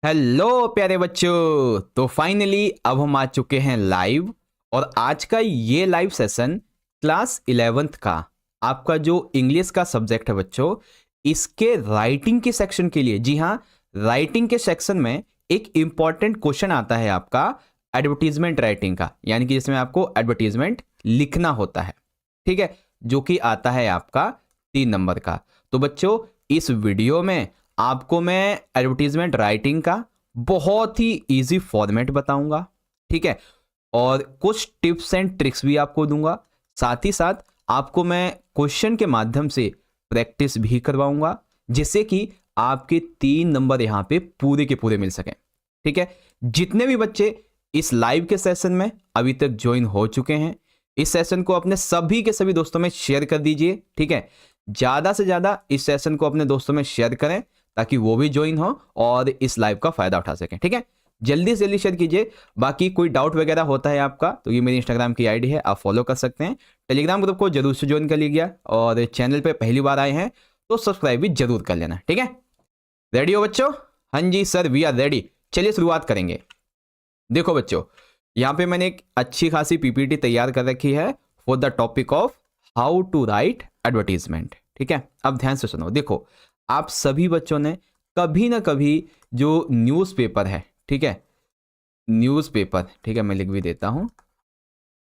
Hello प्यारे बच्चों। तो फाइनली अब हम आ चुके हैं लाइव। और आज का ये लाइव सेशन क्लास 11th का आपका जो इंग्लिश का सब्जेक्ट है बच्चों, इसके राइटिंग के सेक्शन के लिए। जी हाँ, राइटिंग के सेक्शन में एक इंपॉर्टेंट क्वेश्चन आता है आपका एडवर्टीजमेंट राइटिंग का, यानी कि जिसमें आपको एडवर्टीजमेंट लिखना होता है। ठीक है, जो कि आता है आपका 3 नंबर का। तो बच्चों, इस वीडियो में आपको मैं एडवर्टीजमेंट राइटिंग का बहुत ही इजी फॉर्मेट बताऊंगा। ठीक है, और कुछ टिप्स एंड ट्रिक्स भी आपको दूंगा। साथ ही साथ आपको मैं क्वेश्चन के माध्यम से प्रैक्टिस भी करवाऊंगा, जिससे कि आपके 3 नंबर यहां पे पूरे के पूरे मिल सकें। ठीक है, जितने भी बच्चे इस लाइव के सेशन में अभी तक ज्वाइन हो चुके हैं, इस सेशन को अपने सभी के सभी दोस्तों में शेयर कर दीजिए। ठीक है, ज्यादा से ज्यादा इस सेशन को अपने दोस्तों में शेयर करें ताकि वो भी ज्वाइन हो और इस लाइव का फायदा उठा सकें। ठीक है, जल्दी से जल्दी शेयर कीजिए। बाकी कोई डाउट वगैरह होता है आपका तो ये मेरी इंस्टाग्राम की आईडी है, आप फॉलो कर सकते हैं। टेलीग्राम ग्रुप को जरूर से ज्वाइन कर लीजिए और चैनल पे पहली बार आए हैं तो सब्सक्राइब भी जरूर कर लेना। ठीक है, रेडी हो बच्चों? हाँ जी सर, वी आर रेडी। चलिए शुरुआत करेंगे। देखो बच्चों, यहाँ पे मैंने एक अच्छी खासी पीपीटी तैयार कर रखी है for the topic of how to write advertisement. ठीक है, अब ध्यान से सुनो। देखो, आप सभी बच्चों ने कभी ना कभी जो न्यूज़पेपर है, ठीक है, न्यूज़पेपर, ठीक है, मैं लिख भी देता हूं,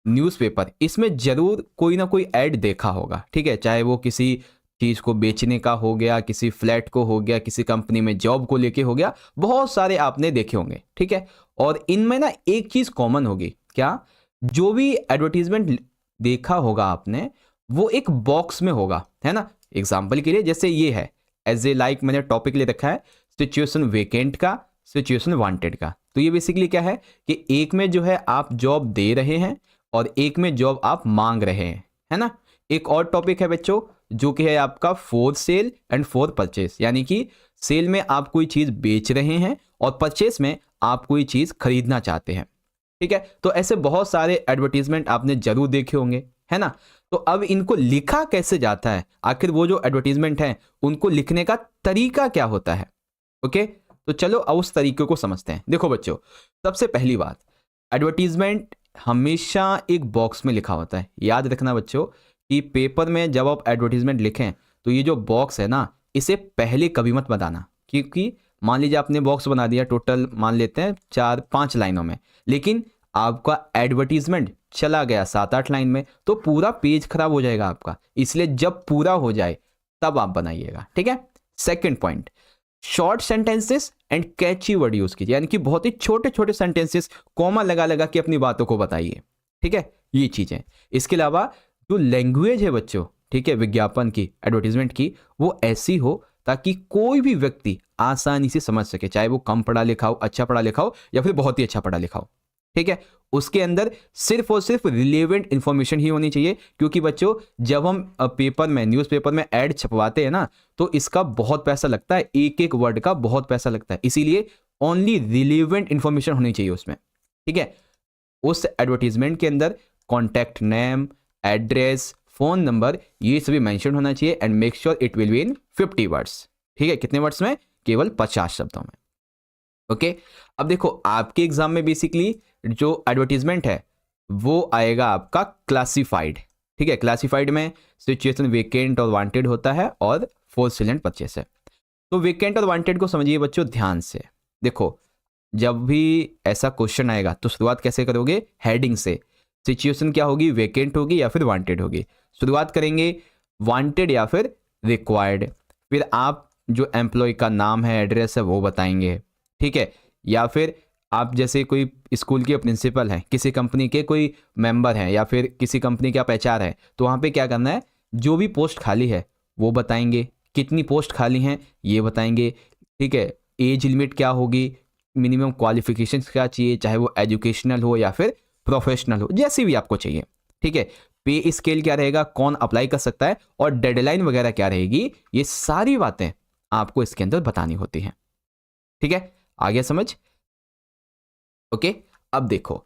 न्यूज़पेपर, इसमें जरूर कोई ना कोई ऐड देखा होगा। ठीक है, चाहे वो किसी चीज को बेचने का हो गया, किसी फ्लैट को हो गया, किसी कंपनी में जॉब को लेके हो गया, बहुत सारे आपने देखे होंगे। ठीक है, और इनमें ना एक चीज कॉमन होगी, क्या? जो भी एडवर्टीजमेंट देखा होगा आपने, वो एक बॉक्स में होगा, है ना। एग्जाम्पल के लिए जैसे ये है, एज ए लाइक मैंने टॉपिक ले रखा है सिचुएशन वेकेंट का, सिचुएशन वांटेड का। तो ये बेसिकली क्या है कि एक में जो है आप जॉब दे रहे हैं और एक में जॉब आप मांग रहे हैं, है ना। एक और टॉपिक है बच्चों जो कि है आपका for sale and for purchase, यानी कि सेल में आप कोई चीज बेच रहे हैं और परचेस में आप कोई चीज खरीदना चाहते हैं। ठीक है, तो ऐसे बहुत सारे एडवर्टीजमेंट आपने जरूर देखे होंगे, है ना। तो अब इनको लिखा कैसे जाता है, आखिर वो जो एडवर्टीजमेंट है उनको लिखने का तरीका क्या होता है। ओके, तो चलो अब उस तरीके को समझते हैं। देखो बच्चों, सबसे पहली बात, एडवर्टीजमेंट हमेशा एक बॉक्स में लिखा होता है। याद रखना बच्चों कि पेपर में जब आप एडवर्टीजमेंट लिखें तो ये जो बॉक्स है ना, इसे पहले कभी मत बताना, क्योंकि मान लीजिए आपने बॉक्स बना दिया, टोटल मान लेते हैं 4-5 लाइनों में, लेकिन आपका एडवर्टीजमेंट चला गया 7-8 लाइन में, तो पूरा पेज खराब हो जाएगा आपका। इसलिए जब पूरा हो जाए तब आप बनाइएगा। ठीक है, second point, short sentences and catchy word use कीजिए, यानी कि बहुत ही छोटे छोटे सेंटेंसेस कॉमा लगा लगा के अपनी बातों को बताइए। ठीक है, ये चीजें। इसके अलावा जो लैंग्वेज है बच्चों, ठीक है, विज्ञापन की, एडवर्टीजमेंट की, वो ऐसी हो ताकि कोई भी व्यक्ति आसानी से समझ सके, चाहे वो कम पढ़ा लिखा हो, अच्छा पढ़ा लिखा हो, या फिर बहुत ही अच्छा पढ़ा लिखा हो। ठीक है, उसके अंदर सिर्फ और सिर्फ रिलेवेंट इंफॉर्मेशन ही होनी चाहिए, क्योंकि बच्चों जब हम पेपर में, न्यूज़पेपर में ऐड छपवाते हैं ना, तो इसका बहुत पैसा लगता है, एक एक वर्ड का बहुत पैसा लगता है। इसीलिए ओनली रिलेवेंट इंफॉर्मेशन होनी चाहिए उसमें। ठीक है, उस एडवर्टीजमेंट के अंदर contact name, address, phone number, ये सभी मेंशन होना चाहिए। And make sure it will be in 50 words. ठीक है, कितने वर्ड्स में? केवल 50 शब्दों में। ओके, अब देखो आपके एग्जाम में बेसिकली जो एडवर्टीजमेंट है वो आएगा आपका क्लासिफाइड। ठीक है, क्लासिफाइड में सिचुएशन वेकेंट और वांटेड होता है और फॉर सेल एंड परचेस है। तो वेकेंट और वांटेड को समझिए बच्चों ध्यान से। देखो, जब भी ऐसा क्वेश्चन आएगा तो शुरुआत कैसे करोगे? हेडिंग से। सिचुएशन क्या होगी? वेकेंट होगी या फिर वांटेड होगी। शुरुआत करेंगे वांटेड या फिर रिक्वायर्ड, फिर आप जो एम्प्लॉय का नाम है, एड्रेस है, वो बताएंगे। ठीक है, या फिर आप जैसे कोई स्कूल के प्रिंसिपल हैं, किसी कंपनी के कोई मेंबर हैं, या फिर किसी कंपनी का एचआर है, तो वहाँ पे क्या करना है, जो भी पोस्ट खाली है वो बताएंगे, कितनी पोस्ट खाली हैं ये बताएंगे। ठीक है, एज लिमिट क्या होगी, मिनिमम क्वालिफिकेशंस क्या चाहिए, चाहे वो एजुकेशनल हो या फिर प्रोफेशनल हो, जैसी भी आपको चाहिए। ठीक है, पे स्केल क्या रहेगा, कौन अप्लाई कर सकता है, और डेडलाइन वगैरह क्या रहेगी, ये सारी बातें आपको इसके अंदर बतानी होती हैं। ठीक है, आ गया समझ? ओके, अब देखो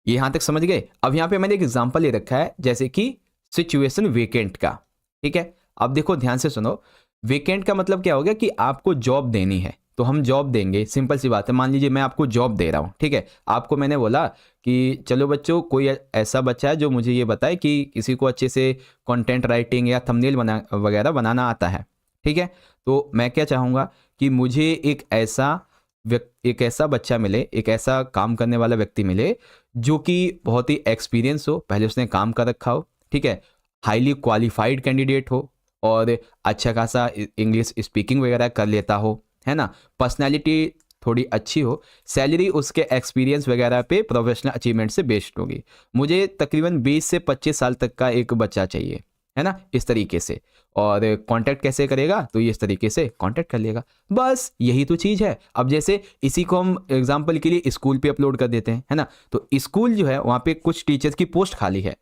यहां तक समझ गए। अब यहां पे मैंने एक एग्जांपल ले रखा है, जैसे कि सिचुएशन वेकेंट का। ठीक है, अब देखो ध्यान से सुनो, वेकेंट का मतलब क्या हो गया कि आपको जॉब देनी है, तो हम जॉब देंगे, सिंपल सी बात है। मान लीजिए मैं आपको जॉब दे रहा हूँ, ठीक है, आपको मैंने बोला कि चलो बच्चों कोई ऐसा बच्चा है जो मुझे ये बताए कि किसी को अच्छे से कंटेंट राइटिंग या थंबनेल वगैरह बनाना आता है, ठीक है। तो मैं क्या चाहूँगा कि मुझे एक ऐसा बच्चा मिले, एक ऐसा काम करने वाला व्यक्ति मिले जो कि बहुत ही एक्सपीरियंस हो, पहले उसने काम कर रखा हो, ठीक है, हाईली क्वालिफाइड कैंडिडेट हो और अच्छा खासा इंग्लिश स्पीकिंग वगैरह कर लेता हो, है ना, पर्सनैलिटी थोड़ी अच्छी हो, सैलरी उसके एक्सपीरियंस वगैरह पे प्रोफेशनल अचीवमेंट से बेस्ड होगी। मुझे तकरीबन 20 से 25 साल तक का एक बच्चा चाहिए, है ना, इस तरीके से। और कांटेक्ट कैसे करेगा, तो ये इस तरीके से कांटेक्ट कर लेगा, बस यही तो चीज़ है। अब जैसे इसी को हम एग्जांपल के लिए स्कूल पे अपलोड कर देते हैं, है ना, तो स्कूल जो है वहाँ पे कुछ टीचर्स की पोस्ट खाली है,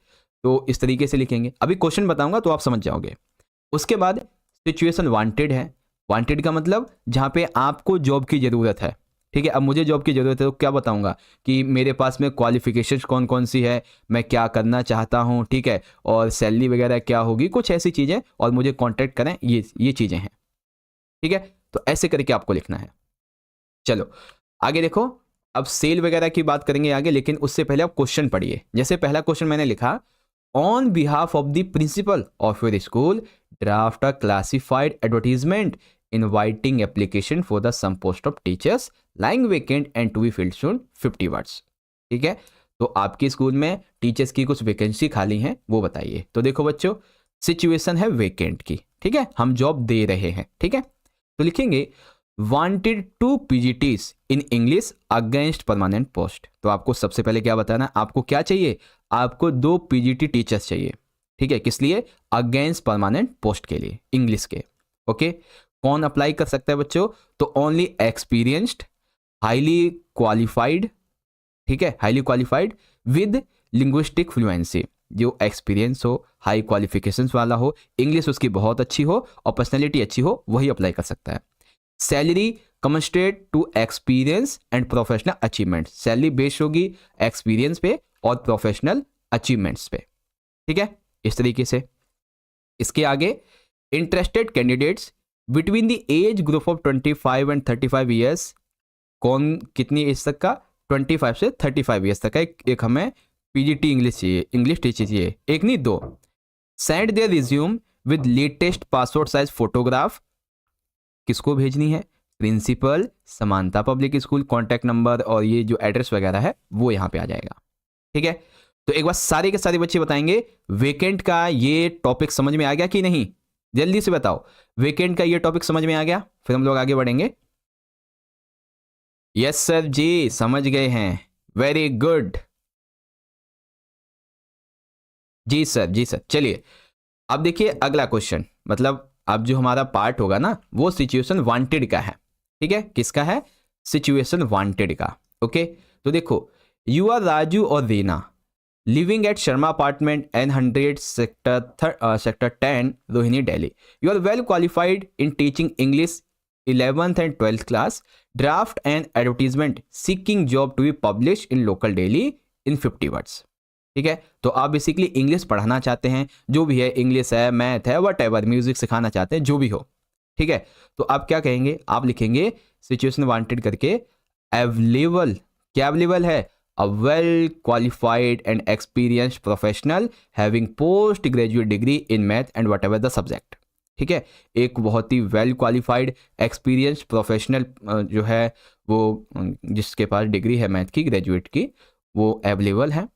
तो इस तरीके से लिखेंगे। अभी क्वेश्चन बताऊंगा तो आप समझ जाओगे। उसके बाद सिचुएशन वांटेड है। वांटेड का मतलब जहाँ पे आपको जॉब की ज़रूरत है, ठीक है। अब मुझे जॉब की ज़रूरत है तो क्या बताऊंगा कि मेरे पास में क्वालिफिकेशन कौन कौन सी है, मैं क्या करना चाहता हूँ, ठीक है, और सैलरी वगैरह क्या होगी, कुछ ऐसी चीज़ें, और मुझे कांटेक्ट करें, ये चीज़ें हैं, ठीक है। तो ऐसे करके आपको लिखना है। चलो आगे देखो, अब सेल वगैरह की बात करेंगे आगे, लेकिन उससे पहले आप क्वेश्चन पढ़िए। जैसे पहला क्वेश्चन मैंने लिखा, on behalf of the principal of your school draft a classified advertisement inviting application for the some post of teachers lying vacant and to be filled soon 50 words, ठीक है। तो आपके स्कूल में टीचर्स की कुछ vacancy खाली हैं, वो बताइए। तो देखो बच्चों, सिचुएशन है वेकेंट की, ठीक है, हम जॉब दे रहे हैं, ठीक है। तो लिखेंगे wanted 2 PGTs in English against permanent post. तो आपको सबसे पहले क्या बताना, आपको क्या चाहिए, आपको 2 पीजीटी टीचर्स चाहिए, ठीक है, किस लिए, अगेंस्ट परमानेंट पोस्ट के लिए, इंग्लिश के, ओके। कौन अप्लाई कर सकता है बच्चों, तो ओनली एक्सपीरियंस्ड, हाईली क्वालिफाइड, ठीक है, highly qualified with linguistic fluency, जो एक्सपीरियंस हो, हाई क्वालिफिकेशंस वाला हो, इंग्लिश उसकी बहुत अच्छी हो और पर्सनैलिटी अच्छी हो, वही अप्लाई कर सकता है। Salary commensurate to experience and professional achievement, salary based होगी एक्सपीरियंस पे और प्रोफेशनल अचीवमेंट्स पे, ठीक है, इस तरीके से। इसके आगे, interested candidates between the age group of 25 and 35 years, कौन कितनी एज तक का, 25 से 35 ईयर्स तक का एक हमें पीजीटी इंग्लिश चाहिए, इंग्लिश टीचर चाहिए, एक नहीं 2। Send their resume with latest passport size photograph, किसको भेजनी है, प्रिंसिपल, समानता पब्लिक स्कूल, कॉन्टैक्ट नंबर और ये जो एड्रेस वगैरह है वो यहाँ पे आ जाएगा, ठीक है। तो एक बार सारे के सारे बच्चे बताएंगे वेकेंट का ये टॉपिक समझ में आ गया कि नहीं, जल्दी से बताओ, वेकेंट का ये टॉपिक समझ में आ गया, फिर हम लोग आगे बढ़ेंगे। यस सर जी, समझ गए हैं, वेरी गुड, जी सर, जी सर। चलिए अब देखिए अगला क्वेश्चन, मतलब अब जो हमारा पार्ट होगा ना वो सिचुएशन वांटेड का है, ठीक है, किसका है, सिचुएशन वांटेड का, ओके। तो देखो, यू आर राजू और Reena living at Sharma apartment N100 sector 10 Rohini Delhi. You are well qualified in teaching English 11th and 12th class. Draft an advertisement seeking job to be published in local daily in 50 words. ठीक है, तो आप basically English पढ़ाना चाहते हैं, जो भी है, इंग्लिश है, मैथ है, वट एवर, म्यूजिक सिखाना चाहते हैं, जो भी हो, ठीक है। तो आप क्या कहेंगे, आप लिखेंगे सिचुएशन वांटेड करके अवेलेबल, क्या अवेलेबल है, a well qualified and experienced professional having post graduate degree in math and what ever the subject, ठीक है। एक बहुत ही वेल क्वालिफाइड एक्सपीरियंस प्रोफेशनल जो है वो जिसके पास डिग्री है मैथ की, ग्रेजुएट की, वो अवेलेबल है,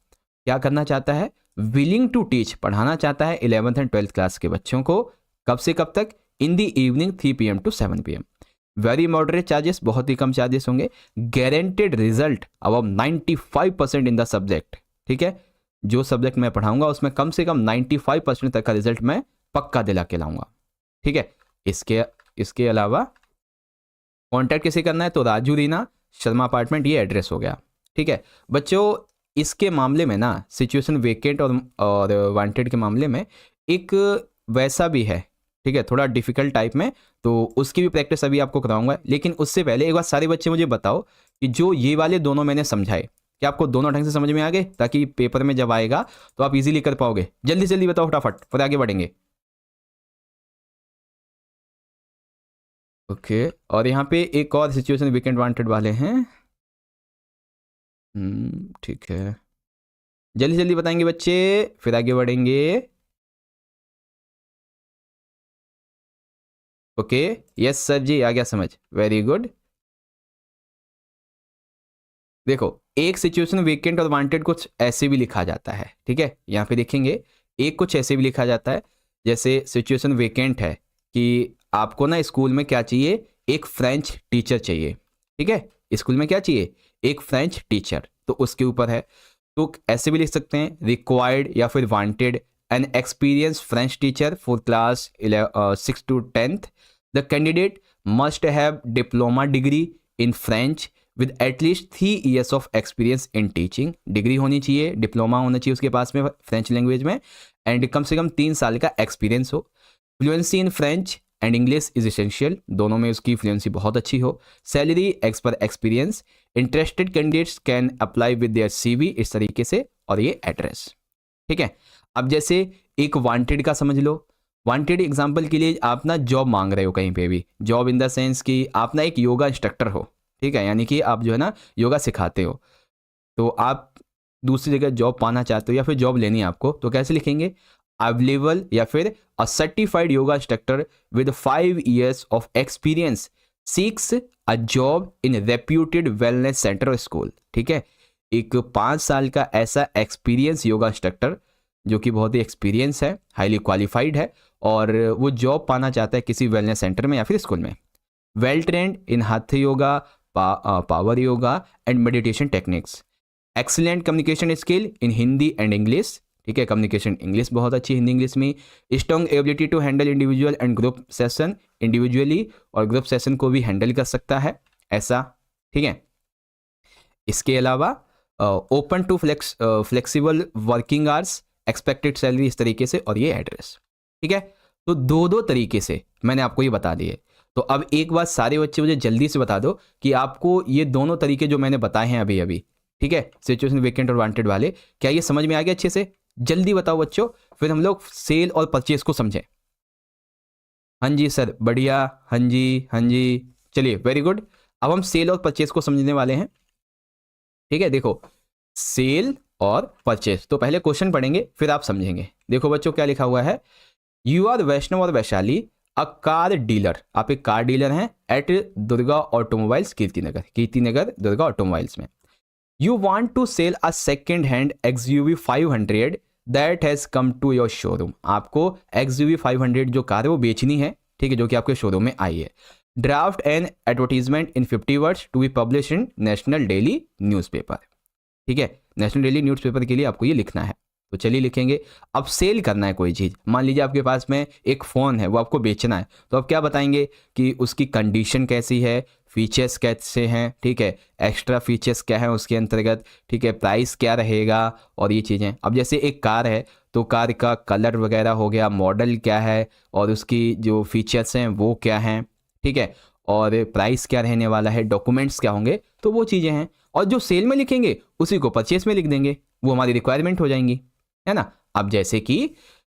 क्या करना चाहता है, विलिंग टू टीच, पढ़ाना चाहता है 11th एंड 12th क्लास के बच्चों को, कब से कब तक, in the evening 3 PM to 7 PM। Very moderate charges, बहुत ही कम चार्जेस होंगे, guaranteed result above 95% in the subject, ठीक है, जो सब्जेक्ट मैं पढ़ाऊंगा उसमें कम से कम 95% तक का रिजल्ट मैं पक्का दिला के लाऊंगा, ठीक है। इसके अलावा कॉन्टैक्ट कैसे करना है, तो राजू रीना शर्मा अपार्टमेंट, ये एड्रेस हो गया, ठीक है बच्चों। इसके मामले में ना सिचुएशन वेकेंट और वांटेड के मामले में एक वैसा भी है, ठीक है, थोड़ा डिफिकल्ट टाइप में, तो उसकी भी प्रैक्टिस अभी आपको कराऊंगा। लेकिन उससे पहले एक बार सारे बच्चे मुझे बताओ कि जो ये वाले दोनों मैंने समझाए, क्या आपको दोनों ढंग से समझ में आ गए, ताकि पेपर में जब आएगा तो आप इजीली कर पाओगे। जल्दी जल्दी बताओ फटाफट, फिर आगे बढ़ेंगे। ओके, और यहाँ पे एक और सिचुएशन वीकेंड वांटेड वाले हैं। ठीक है, जल्दी जल्दी बताएंगे बच्चे, फिर आगे बढ़ेंगे। ओके, यस सर जी, आ गया समझ, वेरी गुड। देखो, एक सिचुएशन वीकेंड और वांटेड कुछ ऐसे भी लिखा जाता है, ठीक है, यहाँ पे देखेंगे एक कुछ ऐसे भी लिखा जाता है। जैसे सिचुएशन वेकेंट है कि आपको ना स्कूल में क्या चाहिए, एक फ्रेंच टीचर चाहिए, ठीक है, स्कूल में क्या चाहिए, एक फ्रेंच टीचर, तो उसके ऊपर है। तो ऐसे भी लिख सकते हैं, रिक्वायर्ड या फिर wanted an experience French teacher for class 6 to 10th। The candidate must have diploma degree in French with at least 3 years of experience in teaching. Degree होनी चाहिए, डिप्लोमा होना चाहिए उसके पास में फ्रेंच लैंग्वेज में, एंड कम से कम 3 साल का एक्सपीरियंस हो। Fluency in French and English is essential, दोनों में उसकी फ्लुएंसी बहुत अच्छी हो। सैलरी एक्स पर experience, interested candidates can apply with their CV, इस तरीके से, और ये एड्रेस, ठीक है। अब जैसे एक वांटेड का समझ लो। वांटेड एग्जांपल के लिए आप ना जॉब मांग रहे हो कहीं पे भी, जॉब इन द सेंस कि आप ना एक योगा इंस्ट्रक्टर हो, ठीक है, यानी कि आप जो है ना योगा सिखाते हो, तो आप दूसरी जगह जॉब पाना चाहते हो या फिर जॉब लेनी है आपको, तो कैसे लिखेंगे, अवेलेबल या फिर a certified yoga instructor with 5 years of experience seeks a job in reputed wellness centre और स्कूल, ठीक है। एक 5 साल का ऐसा एक्सपीरियंस योगा इंस्ट्रक्टर जो कि बहुत ही एक्सपीरियंस है, हाईली क्वालिफाइड है, और वो जॉब पाना चाहता है किसी वेलनेस सेंटर में या फिर स्कूल में। Well trained in hatha yoga, power yoga and meditation techniques. Excellent communication skill in Hindi and English, ठीक है, कम्युनिकेशन इंग्लिश बहुत अच्छी, हिंदी इंग्लिश में। Strong ability to handle individual and group session, individually और ग्रुप सेशन को भी हैंडल कर सकता है ऐसा, ठीक है। इसके अलावा open to flexible working hours, expected salary, इस तरीके से, और ये एड्रेस, ठीक है। तो दो तरीके से मैंने आपको ये बता दिए। तो अब एक बात सारे बच्चे मुझे जल्दी से बता दो कि आपको ये दोनों तरीके जो मैंने बताए हैं अभी अभी, ठीक है, सिचुएशन वेकेंट और वांटेड वाले, क्या ये समझ में आ गया अच्छे से? जल्दी बताओ बच्चों, फिर हम लोग सेल और परचेज को समझें। हाँ जी सर, बढ़िया, हाँ जी, हाँ जी, चलिए वेरी गुड। अब हम सेल और परचेज को समझने वाले हैं, ठीक है। देखो, सेल और परचेज, तो पहले क्वेश्चन पढ़ेंगे फिर आप समझेंगे। देखो बच्चों क्या लिखा हुआ है, यू आर वैष्णव और वैशाली अ कार डीलर, आप एक कार डीलर हैं at Durga automobiles, Kirtinagar Durga automobiles में। You want to sell a second hand XUV 500 that has come to your showroom, आपको XUV 500 जो कार है वो बेचनी है, ठीक है, जो कि आपके शोरूम में आई है। Draft an advertisement in 50 words to be publish in national daily newspaper, ठीक है, नेशनल डेली न्यूज़पेपर के लिए आपको ये लिखना है। तो चलिए लिखेंगे। अब सेल करना है कोई चीज़, मान लीजिए आपके पास में एक फ़ोन है, वो आपको बेचना है, तो आप क्या बताएंगे कि उसकी कंडीशन कैसी है, फीचर्स कैसे हैं, ठीक है, एक्स्ट्रा फीचर्स क्या है उसके अंतर्गत, ठीक है, प्राइस क्या रहेगा, और ये चीज़ें। अब जैसे एक कार है तो कार का कलर वगैरह हो गया, मॉडल क्या है, और उसकी जो फीचर्स हैं वो क्या हैं, ठीक है, और प्राइस क्या रहने वाला है, डॉक्यूमेंट्स क्या होंगे, तो वो चीज़ें हैं। और जो सेल में लिखेंगे उसी को परचेस में लिख देंगे, वो हमारी रिक्वायरमेंट हो जाएंगी, है ना। अब जैसे कि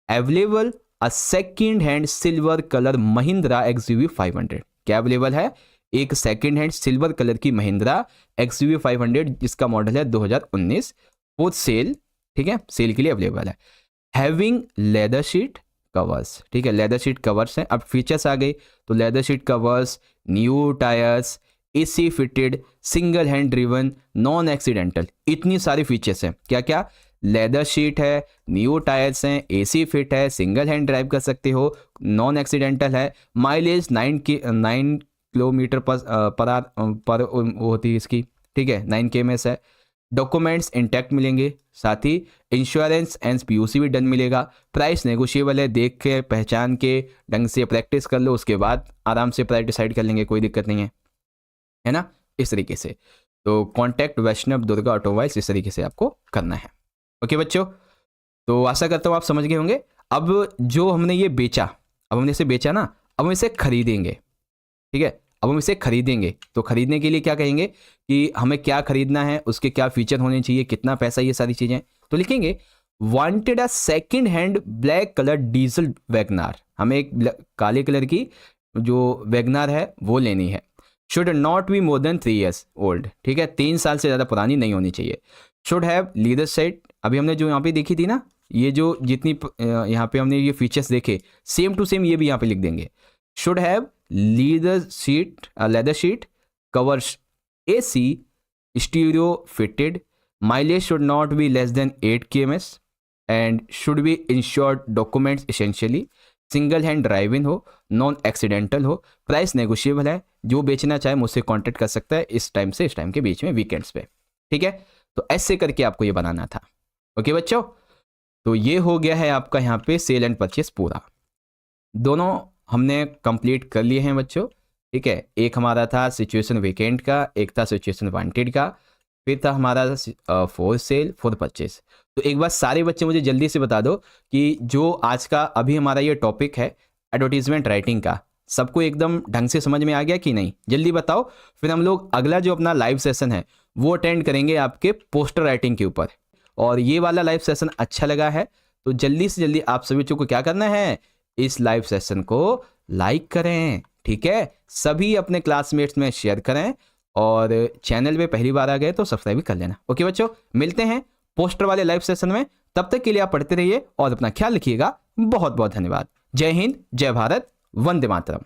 अवेलेबल अ second hand silver colour Mahindra XUV 500, क्या अवेलेबल है, एक सेकेंड हैंड सिल्वर कलर की महिंद्रा XUV 500 जिसका मॉडल है 2019, वो सेल, ठीक है, सेल के लिए अवेलेबल है। हैविंग लेदर शीट कवर्स, ठीक है, लेदर शीट कवर्स हैं। अब फीचर्स आ गए, तो leather sheet covers, new tyres, AC fitted, single hand driven, non accidental, इतनी सारी फीचर्स हैं। क्या क्या, लेदर शीट है, न्यू टायर्स हैं, AC फिट है, सिंगल हैंड ड्राइव कर सकते हो, नॉन एक्सीडेंटल है, माइलेज 9 किलोमीटर पर होती है इसकी, ठीक है, 9 kms है। डॉक्यूमेंट्स इंटैक्ट मिलेंगे, साथ ही इंश्योरेंस एंड PUC भी डन मिलेगा। प्राइस नेगोशिएबल है, देख के पहचान के ढंग से प्रैक्टिस कर लो, उसके बाद आराम से प्राइस डिसाइड कर लेंगे, कोई दिक्कत नहीं है ना, इस तरीके से। तो कॉन्टैक्ट वैष्णव दुर्गा ऑटोमोबाइल्स, इस तरीके से आपको करना है। ओके बच्चों, तो आशा करता हूँ आप समझ गए होंगे। अब जो हमने ये बेचा, अब हमने इसे बेचा ना, अब हम इसे खरीदेंगे, ठीक है, अब हम इसे खरीदेंगे। तो खरीदने के लिए क्या कहेंगे कि हमें क्या खरीदना है, उसके क्या फीचर होने चाहिए, कितना पैसा, ये सारी चीज़ें। तो लिखेंगे wanted a second hand black colour diesel WagonR, हमें एक काले कलर की जो वैगनार है वो लेनी है। Should not be more than 3 years old, ठीक है, 3 साल से ज़्यादा पुरानी नहीं होनी चाहिए। शुड हैव लीडर साइड, अभी हमने जो यहाँ पे देखी थी ना, ये जो जितनी यहाँ पे हमने ये फीचर्स देखे सेम टू सेम ये भी यहाँ पे लिख देंगे। Should have leather seat, leather sheet, covers AC, stereo fitted, mileage should not be less than 8 kms and should be insured documents essentially, single hand drive इन हो, नॉन एक्सीडेंटल हो, price negotiable है, जो बेचना चाहे मुझसे कांटेक्ट कर सकता है इस टाइम से इस टाइम के बीच में वीकेंड्स पे, ठीक है। तो ऐसे करके आपको ये बनाना था। ओके बच्चों, तो ये हो गया है आपका यहाँ पे सेल एंड परचेस पूरा, दोनों हमने कंप्लीट कर लिए हैं बच्चों, ठीक है। एक हमारा था सिचुएशन वीकेंड का, एक था सिचुएशन वांटेड का, फिर था हमारा फॉर सेल फॉर परचेस। तो एक बार सारे बच्चे मुझे जल्दी से बता दो कि जो आज का अभी हमारा ये टॉपिक है एडवर्टीजमेंट राइटिंग का, सबको एकदम ढंग से समझ में आ गया कि नहीं, जल्दी बताओ। फिर हम लोग अगला जो अपना लाइव सेशन है वो अटेंड करेंगे आपके पोस्टर राइटिंग के ऊपर। और ये वाला लाइव सेशन अच्छा लगा है तो जल्दी से जल्दी आप सभी बच्चों को क्या करना है, इस लाइव सेशन को लाइक करें, ठीक है, सभी अपने क्लासमेट्स में शेयर करें और चैनल पे पहली बार आ गए तो सब्सक्राइब भी कर लेना। ओके बच्चों, मिलते हैं पोस्टर वाले लाइव सेशन में, तब तक के लिए आप पढ़ते रहिए और अपना ख्याल रखिएगा। बहुत बहुत धन्यवाद। जय हिंद, जय भारत, वंदे मातरम।